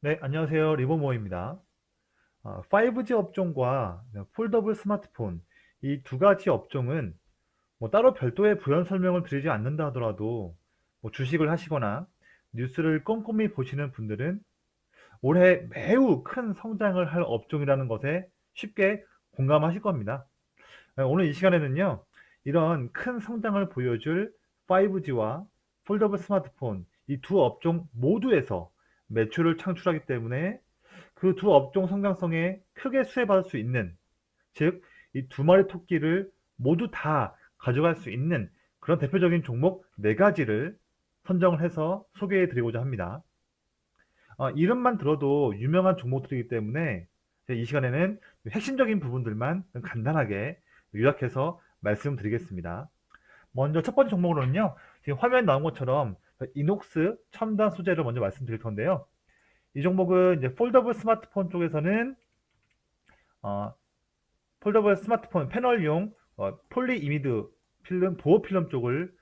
네, 안녕하세요. 리버모어입니다. 5G 업종과 폴더블 스마트폰, 이 두 가지 업종은 뭐 따로 별도의 부연 설명을 드리지 않는다 하더라도 뭐 주식을 하시거나 뉴스를 꼼꼼히 보시는 분들은 올해 매우 큰 성장을 할 업종이라는 것에 쉽게 공감하실 겁니다. 오늘 이 시간에는요, 이런 큰 성장을 보여줄 5G와 폴더블 스마트폰, 이 두 업종 모두에서 매출을 창출하기 때문에 그 두 업종 성장성에 크게 수혜받을 수 있는, 즉, 이 두 마리 토끼를 모두 다 가져갈 수 있는 그런 대표적인 종목 네 가지를 선정을 해서 소개해 드리고자 합니다. 이름만 들어도 유명한 종목들이기 때문에 이 시간에는 핵심적인 부분들만 간단하게 요약해서 말씀드리겠습니다. 먼저 첫 번째 종목으로는요, 지금 화면에 나온 것처럼 이녹스 첨단 소재를 먼저 말씀드릴 건데요. 이 종목은 이제 폴더블 스마트폰 쪽에서는 어, 폴더블 스마트폰 패널용 폴리이미드 필름, 보호 필름 쪽을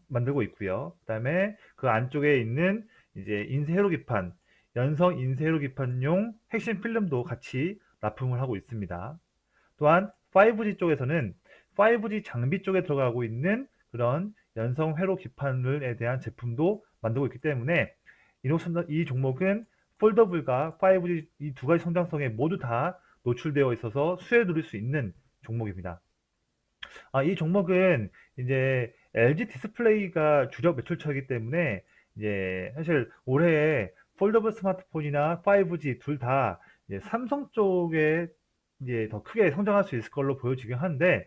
만들고 있고요. 그다음에 그 안쪽에 있는 이제 인쇄 회로 기판, 연성 인쇄 회로 기판용 핵심 필름도 같이 납품을 하고 있습니다. 또한 5G 쪽에서는 5G 장비 쪽에 들어가고 있는 그런 연성 회로 기판에 대한 제품도 만들고 있기 때문에 이 종목은 폴더블과 5G 이 두 가지 성장성에 모두 다 노출되어 있어서 수혜 누릴 수 있는 종목입니다. 이 종목은 이제 LG 디스플레이가 주력 매출처이기 때문에 이제 사실 올해 폴더블 스마트폰이나 5G 둘 다 삼성 쪽에 이제 더 크게 성장할 수 있을 걸로 보여지긴 한데,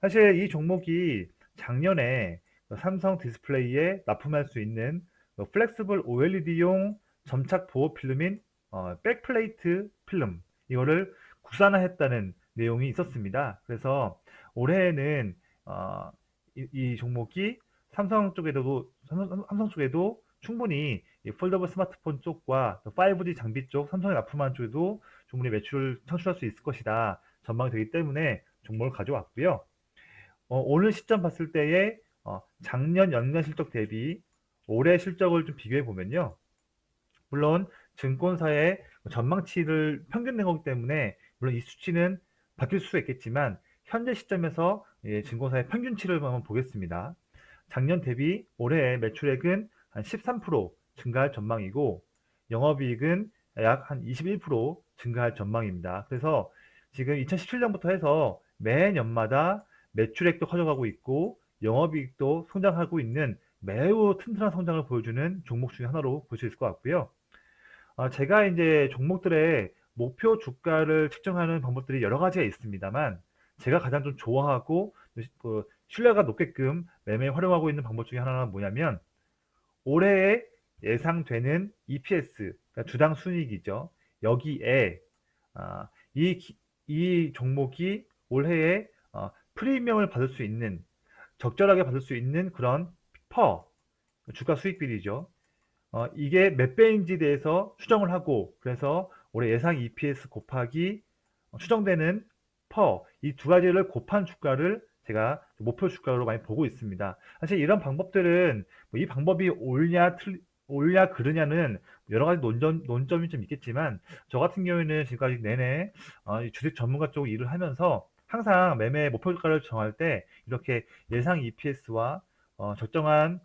사실 이 종목이 작년에 삼성 디스플레이에 납품할 수 있는 플렉스블 OLED용 점착 보호 필름인 백플레이트 필름, 이거를 국산화했다는 내용이 있었습니다. 그래서 올해에는 어, 이 종목이 삼성 쪽에도 충분히 이 폴더블 스마트폰 쪽과 5G 장비 쪽 삼성에 납품한 쪽에도 충분히 매출을 창출할 수 있을 것이다 전망이 되기 때문에 종목을 가져왔고요. 오늘 시점 봤을 때에 작년 연간 실적 대비 올해 실적을 좀 비교해 보면요. 물론 증권사의 전망치를 평균 낸 거기 때문에 물론 이 수치는 바뀔 수 있겠지만 현재 시점에서 증권사의 평균치를 한번 보겠습니다. 작년 대비 올해 매출액은 한 13% 증가할 전망이고 영업이익은 약 한 21% 증가할 전망입니다. 그래서 지금 2017년부터 해서 매년마다 매출액도 커져가고 있고 영업이익도 성장하고 있는 매우 튼튼한 성장을 보여주는 종목 중에 하나로 볼 수 있을 것 같고요. 제가 이제 종목들의 목표 주가를 측정하는 방법들이 여러 가지가 있습니다만, 제가 가장 좀 좋아하고 그 신뢰가 높게끔 매매에 활용하고 있는 방법 중에 하나는 뭐냐면, 올해의 예상되는 EPS, 그러니까 주당 순이익이죠. 여기에 아, 이 종목이 올해에 프리미엄을 받을 수 있는, 적절하게 받을 수 있는 그런 퍼 주가 수익 비리죠. 이게 몇 배인지 대해서 추정을 하고, 그래서 올해 예상 EPS 곱하기 추정되는 퍼, 이 두 가지를 곱한 주가를 제가 목표 주가로 많이 보고 있습니다. 사실 이런 방법들은 뭐이 방법이 옳냐 그르냐는 여러 가지 논점이 좀 있겠지만, 저 같은 경우에는 지금까지 내내 이 주식 전문가 쪽 일을 하면서 항상 매매 목표 주가를 정할 때 이렇게 예상 EPS와 적정한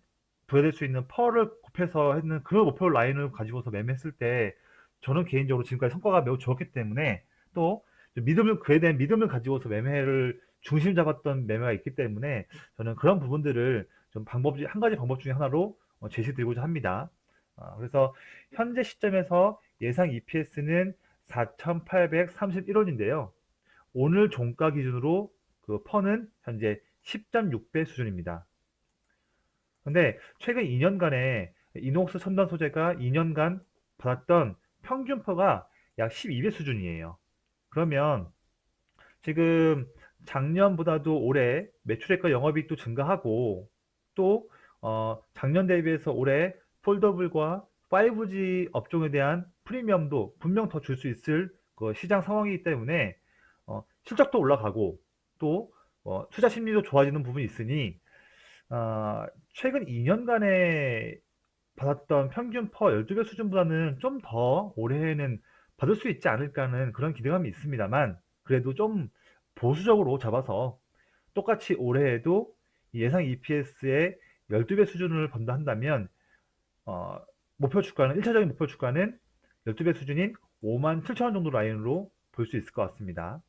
부여될 수 있는 펄을 곱해서 했는 그런 목표 라인을 가지고서 매매했을 때 저는 개인적으로 지금까지 성과가 매우 좋았기 때문에, 또 그에 대한 믿음을 가지고서 매매를 중심 잡았던 매매가 있기 때문에 저는 그런 부분들을 좀 한 가지 방법 중에 하나로 제시드리고자 합니다. 그래서 현재 시점에서 예상 EPS는 4,831원인데요. 오늘 종가 기준으로 그 퍼는 현재 10.6배 수준입니다. 근데 최근 2년간에 이녹스 첨단 소재가 2년간 받았던 평균퍼가 약 12배 수준이에요. 그러면 지금 작년보다도 올해 매출액과 영업이익도 증가하고, 또 작년 대비해서 올해 폴더블과 5G 업종에 대한 프리미엄도 분명 더 줄 수 있을 그 시장 상황이기 때문에 실적도 올라가고, 또 투자 심리도 좋아지는 부분이 있으니 최근 2년간의 받았던 평균 퍼 12배 수준보다는 좀 더 올해에는 받을 수 있지 않을까 하는 그런 기대감이 있습니다만, 그래도 좀 보수적으로 잡아서 똑같이 올해에도 예상 EPS의 12배 수준을 본다 한다면, 어, 목표 주가는, 1차적인 목표 주가는 12배 수준인 57,000원 정도 라인으로 볼 수 있을 것 같습니다.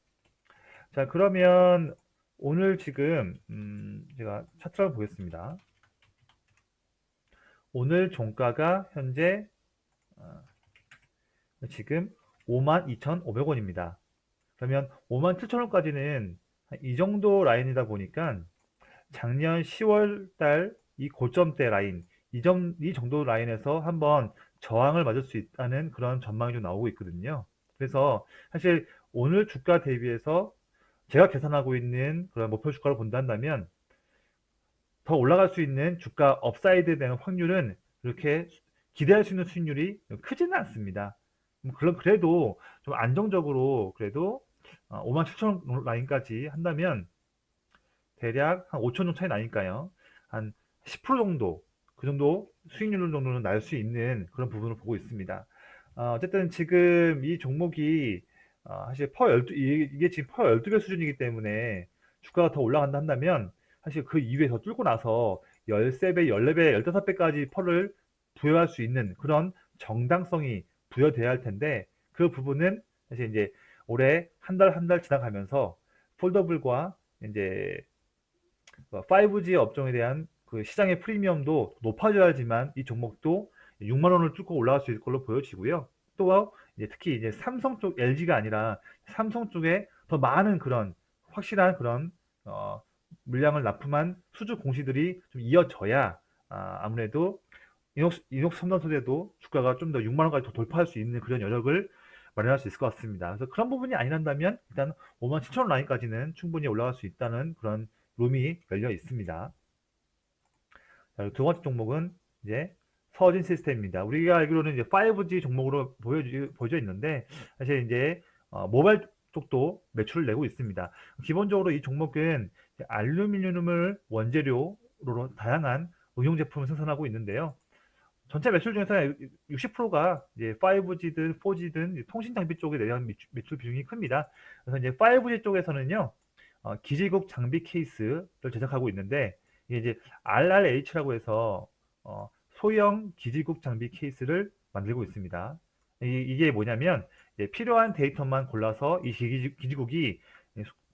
자, 그러면 오늘 지금, 제가 차트를 한번 보겠습니다. 오늘 종가가 현재 지금 52,500원입니다. 그러면 57,000원까지는 이 정도 라인이다 보니까 작년 10월 달 이 고점대 라인, 이 정도 라인에서 한번 저항을 맞을 수 있다는 그런 전망이 좀 나오고 있거든요. 그래서 사실 오늘 주가 대비해서 제가 계산하고 있는 그런 목표 주가를 본다면 더 올라갈 수 있는 주가 업사이드에 대한 확률은 그렇게 기대할 수 있는 수익률이 크지는 않습니다. 그래도 좀 안정적으로 그래도 57,000원 라인까지 한다면 대략 한 5천 원 차이 나니까요. 한 10% 정도, 그 정도 수익률 정도는 날 수 있는 그런 부분을 보고 있습니다. 어쨌든 지금 이 종목이 사실 이게 지금 퍼 12배 수준이기 때문에 주가가 더 올라간다 한다면 사실 그 이후에 더 뚫고 나서 13배, 14배, 15배까지 펄을 부여할 수 있는 그런 정당성이 부여돼야 할 텐데, 그 부분은 사실 이제 올해 한 달 한 달 지나가면서 폴더블과 이제 5G 업종에 대한 그 시장의 프리미엄도 높아져야지만 이 종목도 6만 원을 뚫고 올라갈 수 있을 걸로 보여지고요. 또 이제 특히 이제 삼성 쪽, LG가 아니라 삼성 쪽에 더 많은 그런 확실한 그런 어, 물량을 납품한 수주 공시들이 좀 이어져야 아무래도 이녹스 첨단 소재도 주가가 좀 더 6만 원까지 더 돌파할 수 있는 그런 여력을 마련할 수 있을 것 같습니다. 그래서 그런 부분이 아니란다면 일단 5만 7천 원 라인까지는 충분히 올라갈 수 있다는 그런 룸이 열려 있습니다. 자, 두 번째 종목은 이제 서진 시스템입니다. 우리가 알기로는 이제 5G 종목으로 보여져 있는데, 사실 이제 모바일 쪽도 매출을 내고 있습니다. 기본적으로 이 종목은 알루미늄을 원재료로 다양한 응용 제품을 생산하고 있는데요. 전체 매출 중에서 60%가 이제 5G든 4G든 통신 장비 쪽에 대한 매출 비중이 큽니다. 그래서 이제 5G 쪽에서는요, 기지국 장비 케이스를 제작하고 있는데, 이게 이제 RRH라고 해서 소형 기지국 장비 케이스를 만들고 있습니다. 이게 뭐냐면 이제 필요한 데이터만 골라서 이 기지국이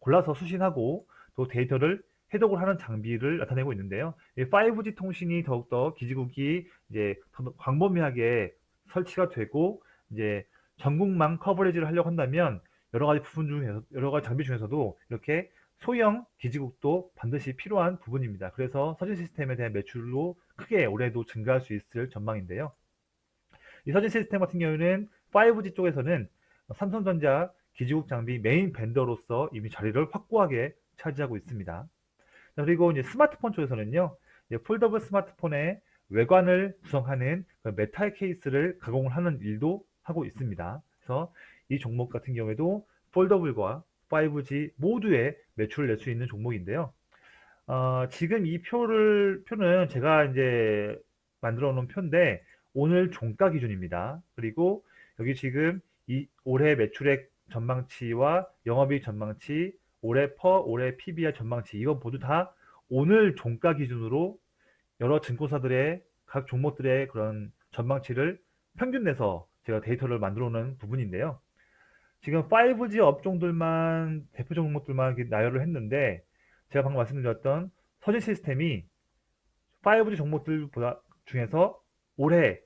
골라서 수신하고 또 데이터를 해독을 하는 장비를 나타내고 있는데요. 5G 통신이 더욱더 기지국이 이제 더 광범위하게 설치가 되고 이제 전국망 커버리지를 하려고 한다면 여러 가지 장비 중에서도 이렇게 소형 기지국도 반드시 필요한 부분입니다. 그래서 서진 시스템에 대한 매출로 크게 올해도 증가할 수 있을 전망인데요. 이 서진 시스템 같은 경우에는 5G 쪽에서는 삼성전자 기지국 장비 메인 벤더로서 이미 자리를 확고하게 차지하고 있습니다. 그리고 이제 스마트폰 쪽에서는요, 폴더블 스마트폰의 외관을 구성하는 그 메탈 케이스를 가공을 하는 일도 하고 있습니다. 그래서 이 종목 같은 경우에도 폴더블과 5G 모두에 매출을 낼 수 있는 종목인데요. 지금 표는 제가 이제 만들어 놓은 표인데, 오늘 종가 기준입니다. 그리고 여기 지금 이 올해 매출액 전망치와 영업이익 전망치, 올해 PBR 전망치, 이건 모두 다 오늘 종가 기준으로 여러 증권사들의 각 종목들의 그런 전망치를 평균 내서 제가 데이터를 만들어 놓은 부분인데요. 지금 5G 업종들만, 대표 종목들만 이렇게 나열을 했는데, 제가 방금 말씀드렸던 서진 시스템이 5G 종목들보다 중에서 올해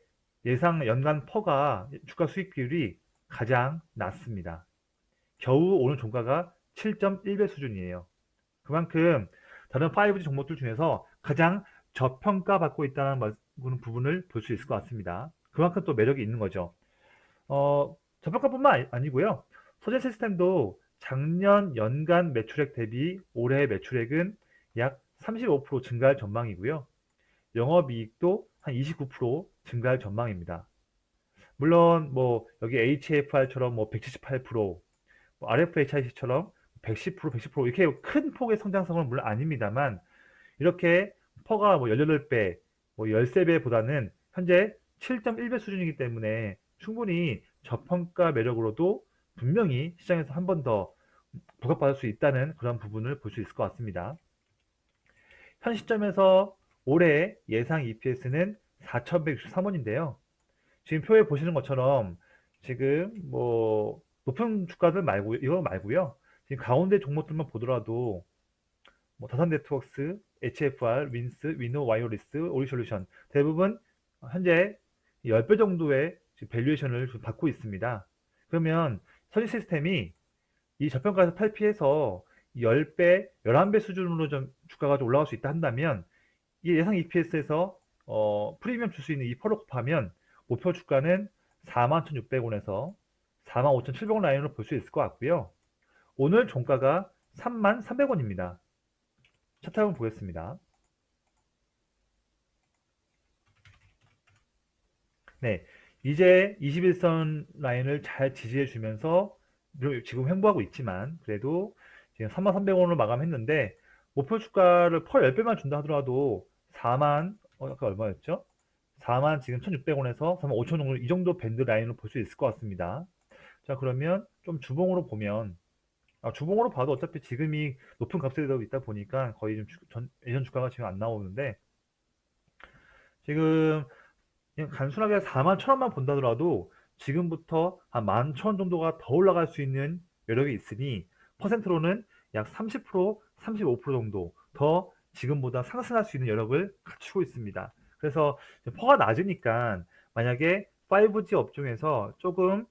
예상 연간 퍼가 주가 수익 비율이 가장 낮습니다. 겨우 오늘 종가가 7.1배 수준이에요. 그만큼 다른 5G 종목들 중에서 가장 저평가받고 있다는 부분을 볼 수 있을 것 같습니다. 그만큼 또 매력이 있는 거죠. 저평가뿐만 아니고요. 소재 시스템도 작년 연간 매출액 대비 올해 매출액은 약 35% 증가할 전망이고요. 영업이익도 한 29% 증가할 전망입니다. 물론 뭐 여기 HFR처럼 뭐 178%, 뭐 RFHIC처럼 110%, 110% 이렇게 큰 폭의 성장성은 물론 아닙니다만, 이렇게 퍼가 뭐 18배, 뭐 13배보다는 현재 7.1배 수준이기 때문에 충분히 저평가 매력으로도 분명히 시장에서 한 번 더 부각받을 수 있다는 그런 부분을 볼 수 있을 것 같습니다. 현 시점에서 올해 예상 EPS는 4,163원인데요. 지금 표에 보시는 것처럼 지금 뭐 높은 주가들 말고 이거 말고요. 지금 가운데 종목들만 보더라도 뭐 다산 네트워크스, HFR, 윈스, 위노 와이어리스, 오리솔루션 대부분 현재 10배 정도의 밸류에이션을 좀 받고 있습니다. 그러면 서진 시스템이 이 저평가에서 탈피해서 10배, 11배 수준으로 좀 주가가 좀 올라갈 수 있다 한다면 이 예상 EPS에서 프리미엄 줄 수 있는 이 퍼를 곱하면 목표 주가는 41,600원에서 45,700원 라인으로 볼 수 있을 것 같고요. 오늘 종가가 33,300원입니다. 차트 한번 보겠습니다. 네, 이제 21선 라인을 잘 지지해 주면서 지금 횡보하고 있지만 그래도 지금 33,300원으로 마감했는데 목표 주가를 펄 10배만 준다 하더라도 4만 아까 얼마였죠? 4만 지금 1,600원에서 4만 5천 원 정도 이 정도 밴드 라인으로 볼 수 있을 것 같습니다. 자, 그러면 좀 주봉으로 보면 주봉으로 봐도 어차피 지금이 높은 값에 있다 보니까 거의 좀 예전 주가가 지금 안 나오는데 지금 그냥 단순하게 4만 1천원만 본다더라도 지금부터 한 11,000원 정도가 더 올라갈 수 있는 여력이 있으니 퍼센트로는 약 30%, 35% 정도 더 지금보다 상승할 수 있는 여력을 갖추고 있습니다. 그래서 퍼가 낮으니까 만약에 5G 업종에서 조금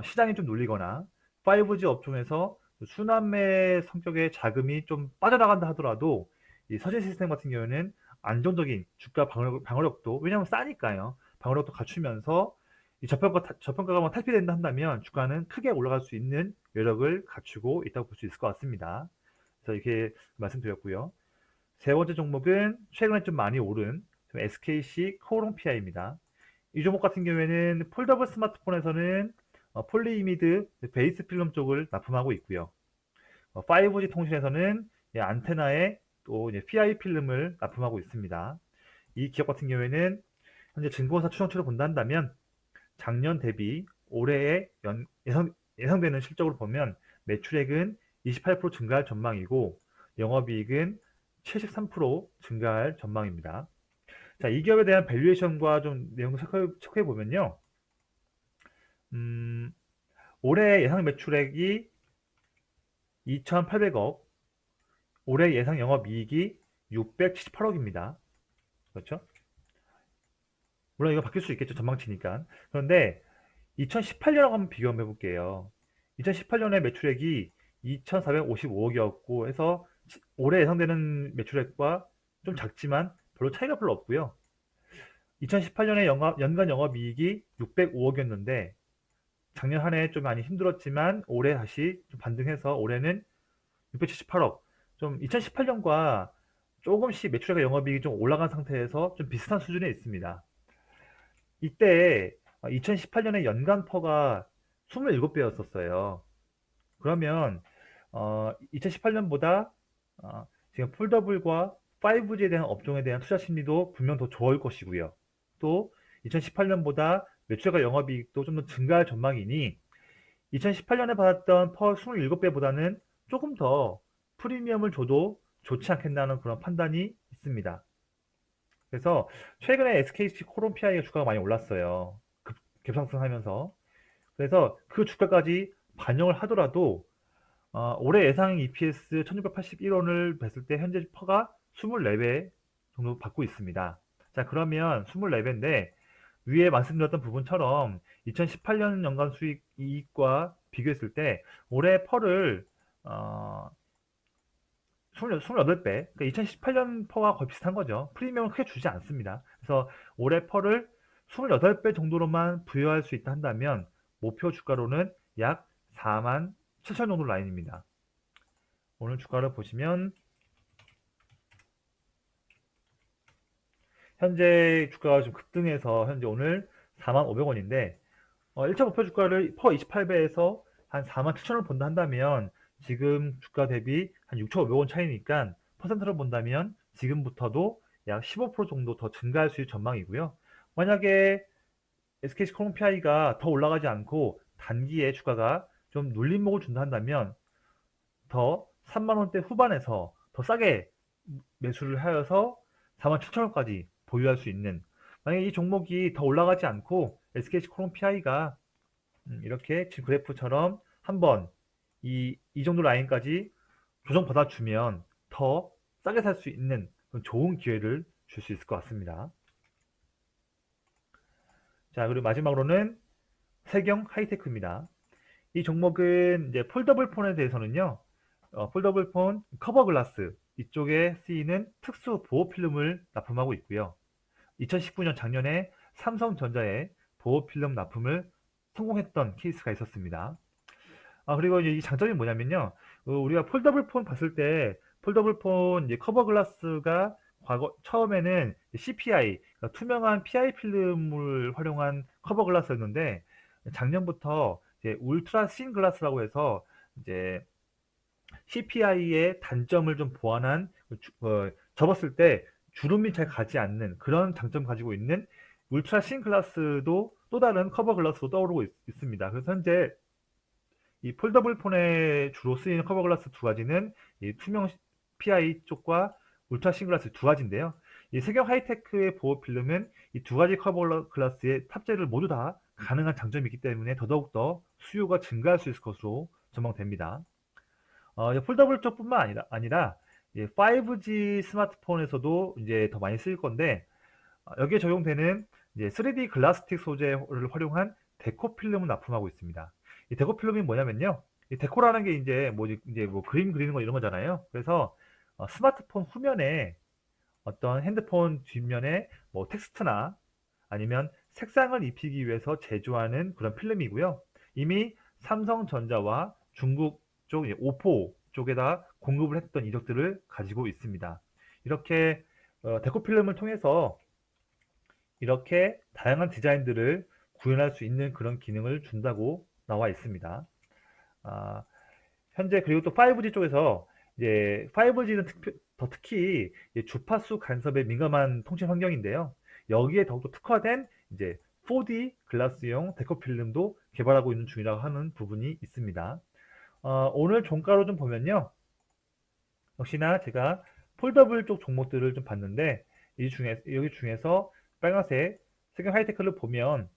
시장이 좀 눌리거나 5G 업종에서 순환매 성격의 자금이 좀 빠져나간다 하더라도 이 서진 시스템 같은 경우에는 안정적인 주가 방어력도 왜냐하면 싸니까요. 방어력도 갖추면서 이 저평가가 탈피된다 한다면 주가는 크게 올라갈 수 있는 여력을 갖추고 있다고 볼 수 있을 것 같습니다. 그래서 이렇게 말씀드렸고요. 세 번째 종목은 최근에 좀 많이 오른 SKC 코오롱 PI입니다. 이 종목 같은 경우에는 폴더블 스마트폰에서는 폴리이미드 베이스 필름 쪽을 납품하고 있고요. 5G 통신에서는 안테나에 또 PI 필름을 납품하고 있습니다. 이 기업 같은 경우에는 현재 증권사 추정치를 본다면 작년 대비 올해의 예상되는 실적으로 보면 매출액은 28% 증가할 전망이고 영업이익은 73% 증가할 전망입니다. 자, 이 기업에 대한 밸류에이션과 좀 내용을 체크해 보면요. 올해 예상 매출액이 2,800억, 올해 예상 영업이익이 678억입니다. 그렇죠? 물론 이거 바뀔 수 있겠죠. 전망치니까. 그런데 2018년하고 한번 비교 한번 해볼게요. 2018년에 매출액이 2,455억이었고 해서 올해 예상되는 매출액과 좀 작지만 별로 차이가 별로 없고요. 2018년에 연간 영업이익이 605억이었는데 작년 한 해 좀 많이 힘들었지만 올해 다시 좀 반등해서 올해는 678억. 좀 2018년과 조금씩 매출액과 영업이익이 좀 올라간 상태에서 좀 비슷한 수준에 있습니다. 이때 2018년에 연간 퍼가 27배였었어요. 그러면 2018년보다 지금 폴더블과 5G에 대한 업종에 대한 투자 심리도 분명 더 좋을 것이고요. 또 2018년보다 매출과 영업이익도 좀 더 증가할 전망이니 2018년에 받았던 퍼 27배보다는 조금 더 프리미엄을 줘도 좋지 않겠나는 그런 판단이 있습니다. 그래서 최근에 SKC 코론 PI가 주가가 많이 올랐어요. 급상승하면서. 그래서 그 주가까지 반영을 하더라도 올해 예상 EPS 1681원을 뵀을 때 현재 퍼가 24배 정도 받고 있습니다. 자, 그러면 24배인데 위에 말씀드렸던 부분처럼 2018년 연간 수익 이익과 비교했을 때 올해 퍼를 28배, 그러니까 2018년 퍼와 거의 비슷한 거죠. 프리미엄을 크게 주지 않습니다. 그래서 올해 퍼를 28배 정도로만 부여할 수 있다 한다면 목표 주가로는 약 4만 7천 정도 라인입니다. 오늘 주가를 보시면 현재 주가가 좀 급등해서 현재 오늘 4만 500원인데 1차 목표 주가를 퍼 28배에서 한 4만 7천원을 본다 한다면 지금 주가 대비 한 6,500원 차이니까 퍼센트를 본다면 지금부터도 약 15% 정도 더 증가할 수 있는 전망이고요. 만약에 SKC 콜롬비아가 더 올라가지 않고 단기에 주가가 좀 눌림목을 준다 한다면 더 3만 원대 후반에서 더 싸게 매수를 하여서 4만 7천 원까지 보유할 수 있는, 만약에 이 종목이 더 올라가지 않고 SKC 콜롬비아가 이렇게 지금 그래프처럼 한번 이 정도 라인까지 조정받아 주면 더 싸게 살 수 있는 그런 좋은 기회를 줄 수 있을 것 같습니다. 자, 그리고 마지막으로는 세경 하이테크입니다. 이 종목은 이제 폴더블 폰에 대해서는요, 폴더블 폰 커버 글라스 이쪽에 쓰이는 특수 보호 필름을 납품하고 있고요. 2019년 작년에 삼성전자에 보호 필름 납품을 성공했던 케이스가 있었습니다. 그리고 이제 이 장점이 뭐냐면요, 우리가 폴더블 폰 봤을 때 폴더블 폰 이제 커버 글라스가 과거 처음에는 CPI, 그러니까 투명한 PI 필름을 활용한 커버 글라스였는데, 작년부터 이제 울트라 신 글라스라고 해서 이제 CPI의 단점을 좀 보완한, 접었을 때 주름이 잘 가지 않는 그런 장점 가지고 있는 울트라 신 글라스도 또 다른 커버 글라스로 떠오르고 있습니다. 그래서 현재 이 폴더블 폰에 주로 쓰이는 커버 글라스 두 가지는 이 투명 PI 쪽과 울트라 신 글라스 두 가지인데요. 이 세경 하이테크의 보호 필름은 이 두 가지 커버 글라스의 탑재를 모두 다 가능한 장점이 있기 때문에 더더욱더 수요가 증가할 수 있을 것으로 전망됩니다. 폴더블 쪽뿐만 아니라 5G 스마트폰에서도 이제 더 많이 쓰일 건데, 여기에 적용되는 이제 3D 글라스틱 소재를 활용한 데코 필름을 납품하고 있습니다. 이 데코 필름이 뭐냐면요, 이 데코라는 게 이제 뭐 그림 그리는 거 이런 거잖아요. 그래서 스마트폰 후면에 어떤 핸드폰 뒷면에 뭐 텍스트나 아니면 색상을 입히기 위해서 제조하는 그런 필름이고요. 이미 삼성전자와 중국 쪽 오포 쪽에다 공급을 했던 이력들을 가지고 있습니다. 이렇게 데코 필름을 통해서 이렇게 다양한 디자인들을 구현할 수 있는 그런 기능을 준다고 나와 있습니다. 아, 현재 그리고 또 5G 쪽에서 이제 5G는 특히 주파수 간섭에 민감한 통신 환경인데요. 여기에 더욱더 특화된 이제 4D 글라스용 데코 필름도 개발하고 있는 중이라고 하는 부분이 있습니다. 오늘 종가로 좀 보면요, 역시나 제가 폴더블 쪽 종목들을 좀 봤는데, 여기 중에서 빨간색 세경 하이테크를 보면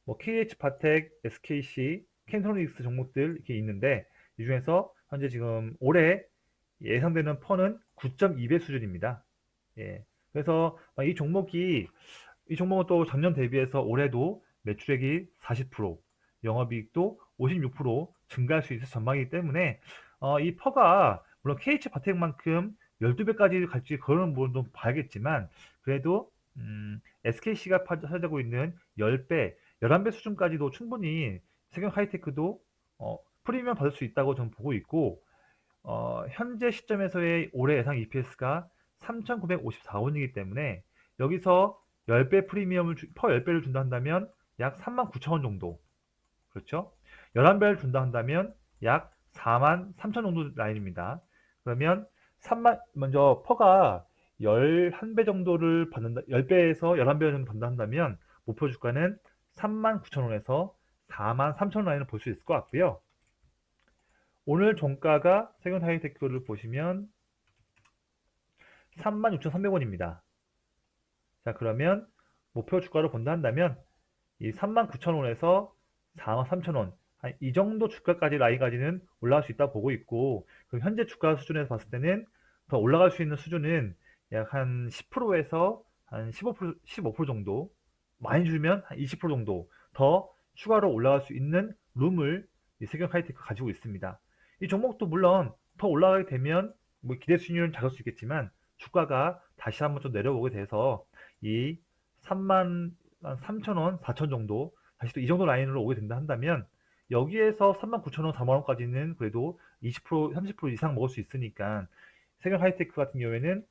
뭐 KH바텍, SKC, 캔트로닉스 종목들 이렇게 있는데, 이 중에서 현재 지금 올해 예상되는 펀은 9.2배 수준입니다. 예. 그래서 이 종목은 또 전년 대비해서 올해도 매출액이 40%, 영업이익도 56% 증가할 수 있을 전망이기 때문에 이 퍼가 물론 KH 바텍만큼 12배까지 갈지 그런 부분도 봐야겠지만, 그래도 SKC가 차지하고 있는 10배, 11배 수준까지도 충분히 세경 하이테크도 프리미엄 받을 수 있다고 저는 보고 있고, 현재 시점에서의 올해 예상 EPS가 3,954원이기 때문에 여기서 10배 퍼 10배를 준다 한다면 약 39,000원 정도. 그렇죠? 11배를 준다 한다면 약 43,000 정도 라인입니다. 그러면 먼저 퍼가 11배 정도를 받는다, 10배에서 11배 정도 받는다 한다면 목표 주가는 39,000원에서 43,000원 라인을 볼 수 있을 것 같고요. 오늘 종가가 세경 하이테크를 보시면 36,300원입니다. 자, 그러면 목표 주가로 본다 한다면 이 39,000원에서 43,000원, 이 정도 주가까지 라인까지는 올라갈 수 있다고 보고 있고, 그럼 현재 주가 수준에서 봤을 때는 더 올라갈 수 있는 수준은 약 한 10%에서 한 15% 정도, 많이 줄면 한 20% 정도 더 추가로 올라갈 수 있는 룸을 이 세경 하이테크 가지고 있습니다. 이 종목도 물론 더 올라가게 되면 뭐 기대 수익률은 작을 수 있겠지만 주가가 다시 한번 좀 내려오게 돼서 이 3만 3천원, 4천 정도, 다시 또 이 정도 라인으로 오게 된다 한다면 여기에서 39,000원, 4만원까지는 그래도 20%, 30% 이상 먹을 수 있으니까 세경 하이테크 같은 경우에는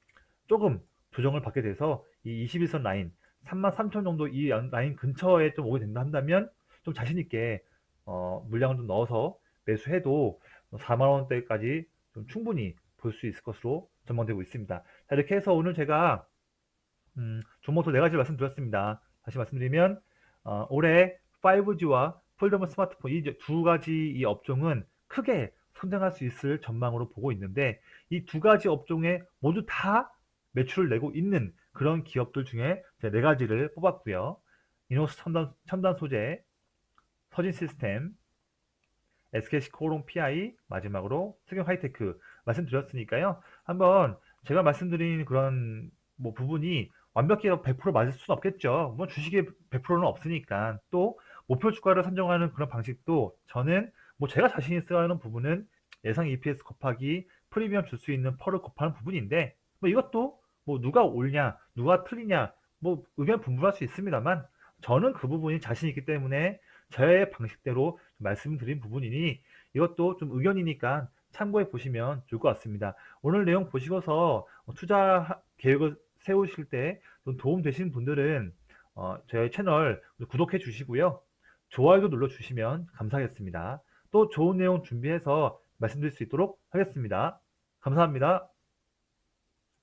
조금 조정을 받게 돼서 이 21선 라인 33,000 정도 이 라인 근처에 좀 오게 된다 한다면 좀 자신 있게 물량을 좀 넣어서 매수해도 4만 원대까지 좀 충분히 볼 수 있을 것으로 전망되고 있습니다. 자, 이렇게 해서 오늘 제가 종목도 4가지 말씀드렸습니다. 다시 말씀드리면 올해 5G와 폴더블 스마트폰 이 두 가지 이 업종은 크게 성장할 수 있을 전망으로 보고 있는데 이 두 가지 업종에 모두 다 매출을 내고 있는 그런 기업들 중에 제가 네 가지를 뽑았고요. 이노스 첨단 소재, 서진 시스템, SK시코롱 PI, 마지막으로 승용 하이테크 말씀드렸으니까요. 한번 제가 말씀드린 그런 뭐 부분이 완벽히 100% 맞을 수는 없겠죠. 뭐 주식에 100%는 없으니까. 또 목표 주가를 선정하는 그런 방식도 저는 뭐 제가 자신 있어 하는 부분은 예상 EPS 곱하기 프리미엄 줄 수 있는 펄을 곱하는 부분인데 뭐 이것도 뭐 누가 옳냐, 누가 틀리냐, 뭐 의견 분분할 수 있습니다만 저는 그 부분이 자신 있기 때문에 저의 방식대로 말씀드린 부분이니 이것도 좀 의견이니까 참고해 보시면 좋을 것 같습니다. 오늘 내용 보시고서 투자 계획을 세우실 때 도움 되신 분들은 저희 채널 구독해 주시고요. 좋아요도 눌러 주시면 감사하겠습니다. 또 좋은 내용 준비해서 말씀드릴 수 있도록 하겠습니다. 감사합니다.